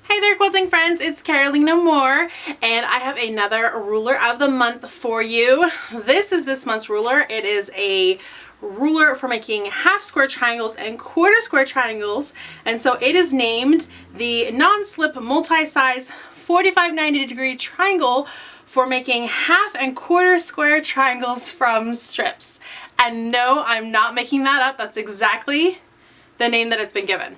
Hey there, quilting friends, it's Carolina Moore, and I have another ruler of the month for you. This is this month's ruler. It is a ruler for making half square triangles and quarter square triangles, and so it is named the non-slip multi-size 45-90 triangle for making half and quarter square triangles from strips. And no, I'm not making that up. That's exactly the name that it's been given.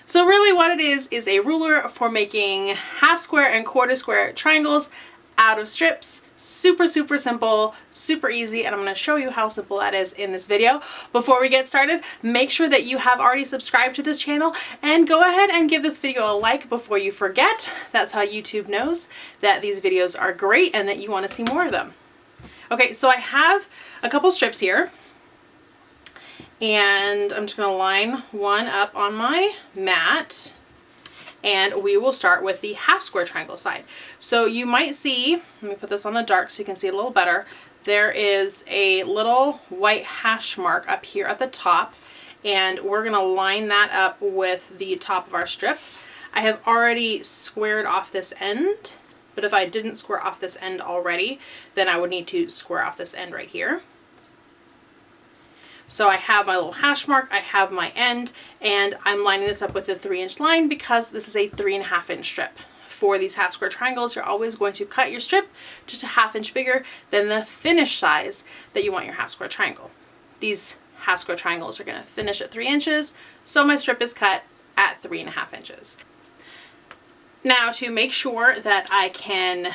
So really what it is a ruler for making half square and quarter square triangles out of strips. Super simple, super easy, and I'm going to show you how simple that is in this video. Before we get started, make sure that you have already subscribed to this channel and go ahead and give this video a like before you forget. That's how YouTube knows that these videos are great and that you want to see more of them. Okay, so I have a couple strips here. And I'm just going to line one up on my mat, and we will start with the half square triangle side. So you might see, let me put this on the dark so you can see it a little better, there is a little white hash mark up here at the top, and we're going to line that up with the top of our strip. I have already squared off this end, but if I didn't square off this end already, then I would need to square off this end right here. So I have my little hash mark, I have my end, and I'm lining this up with a 3-inch line because this is a 3.5-inch strip. For these half square triangles, you're always going to cut your strip just a 1/2 inch bigger than the finished size that you want your half square triangle. These half square triangles are going to finish at 3 inches, so my strip is cut at 3.5 inches. Now, to make sure that I can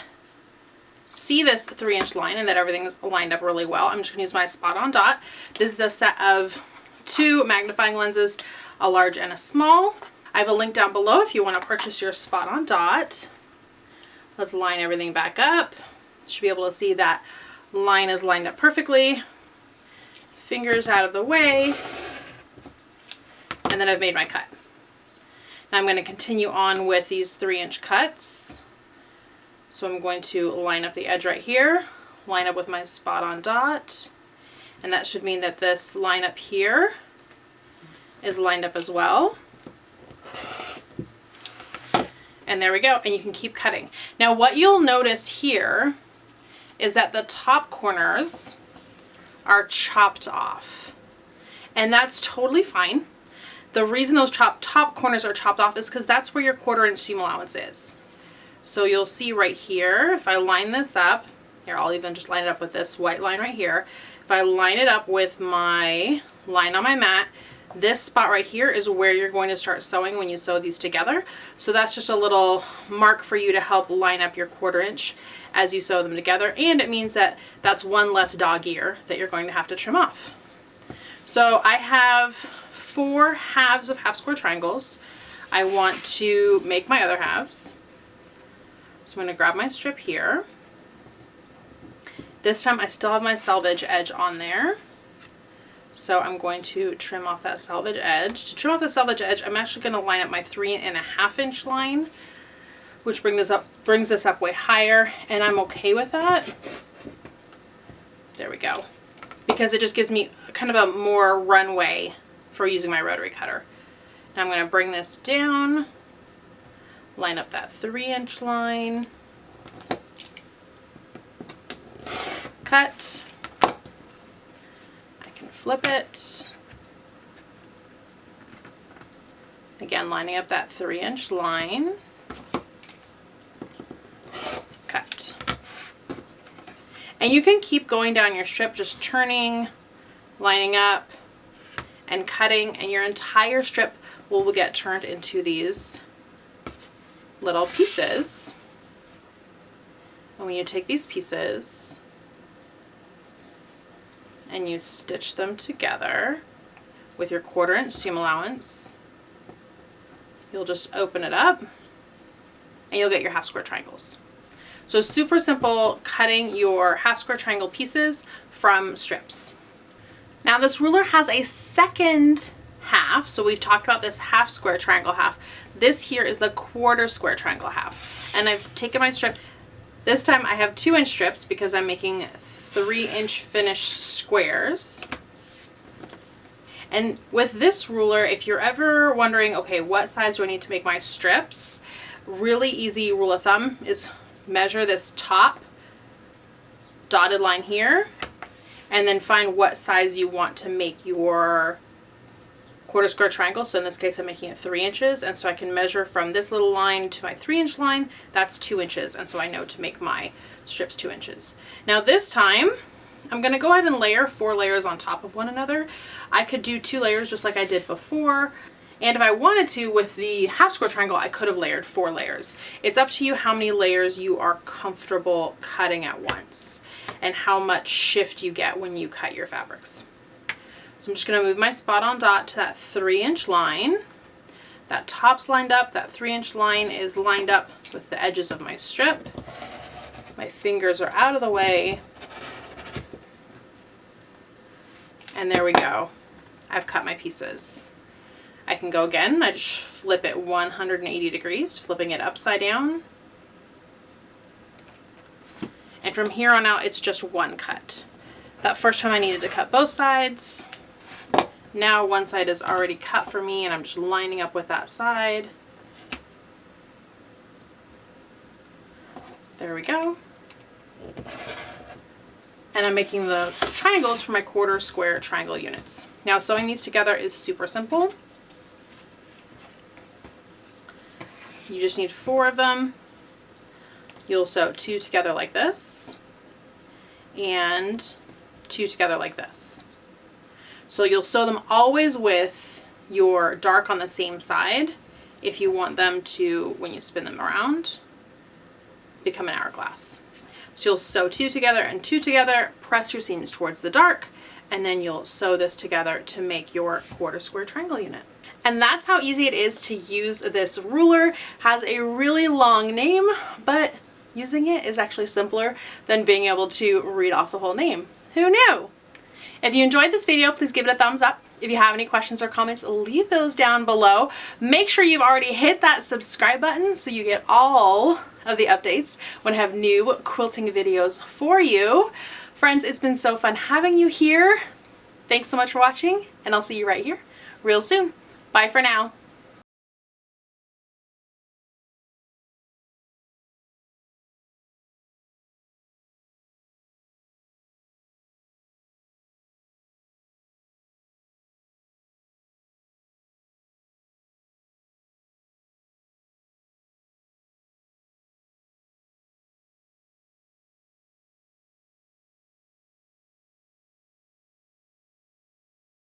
see this 3-inch line and that everything is lined up really well, I'm just going to use my Spot On Dot. This is a set of 2 magnifying lenses, a large and a small. I have a link down below if you want to purchase your Spot On Dot. Let's line everything back up. You should be able to see that line is lined up perfectly. Fingers out of the way. And then I've made my cut. Now I'm going to continue on with these 3-inch cuts. So I'm going to line up the edge right here, line up with my Spot On Dot, and that should mean that this line up here is lined up as well. And there we go, and you can keep cutting. Now what you'll notice here is that the top corners are chopped off, and that's totally fine. The reason those top corners are chopped off is because that's where your 1/4 inch seam allowance is. So you'll see right here, if I line this up, here I'll even just line it up with this white line right here. If I line it up with my line on my mat, this spot right here is where you're going to start sewing when you sew these together. So that's just a little mark for you to help line up your 1/4 inch as you sew them together. And it means that that's one less dog ear that you're going to have to trim off. So I have 4 halves of half square triangles. I want to make my other halves. So I'm going to grab my strip here. This time I still have my selvage edge on there. So I'm going to trim off that selvage edge. To trim off the selvage edge, I'm actually going to line up my 3.5 inch line, which brings this up way higher, and I'm okay with that. There we go. Because it just gives me kind of a more runway for using my rotary cutter. Now I'm going to bring this down. Line up that 3-inch line, cut, I can flip it, again lining up that 3-inch line, cut. And you can keep going down your strip, just turning, lining up, and cutting, and your entire strip will get turned into these little pieces. And when you take these pieces and you stitch them together with your 1/4 inch seam allowance, you'll just open it up and you'll get your half square triangles. So super simple cutting your half square triangle pieces from strips. Now this ruler has a second half. So we've talked about this half square triangle half. This here is the 1/4 square triangle half. And I've taken my strip. This time I have 2-inch strips because I'm making 3-inch finished squares. And with this ruler, if you're ever wondering, okay, what size do I need to make my strips? Really easy rule of thumb is measure this top dotted line here and then find what size you want to make your quarter square triangle. So in this case, I'm making it 3 inches. And so I can measure from this little line to my 3-inch line. That's 2 inches. And so I know to make my strips 2 inches. Now this time, I'm going to go ahead and layer 4 layers on top of one another. I could do 2 layers just like I did before. And if I wanted to, with the half square triangle, I could have layered 4 layers. It's up to you how many layers you are comfortable cutting at once and how much shift you get when you cut your fabrics. So I'm just going to move my spot on dot to that 3-inch line. That top's lined up, that 3-inch line is lined up with the edges of my strip. My fingers are out of the way. And there we go. I've cut my pieces. I can go again. I just flip it 180 degrees, flipping it upside down. And from here on out, it's just one cut. That first time I needed to cut both sides. Now one side is already cut for me and I'm just lining up with that side. There we go. And I'm making the triangles for my quarter square triangle units. Now sewing these together is super simple. You just need 4 of them. You'll sew 2 together like this and 2 together like this. So you'll sew them always with your dark on the same side if you want them to, when you spin them around, become an hourglass. So you'll sew 2 together and 2 together, press your seams towards the dark, and then you'll sew this together to make your quarter square triangle unit. And that's how easy it is to use this ruler. Has a really long name, but using it is actually simpler than being able to read off the whole name. Who knew? If you enjoyed this video, please give it a thumbs up. If you have any questions or comments, leave those down below. Make sure you've already hit that subscribe button so you get all of the updates when I have new quilting videos for you. Friends, it's been so fun having you here. Thanks so much for watching, and I'll see you right here real soon. Bye for now.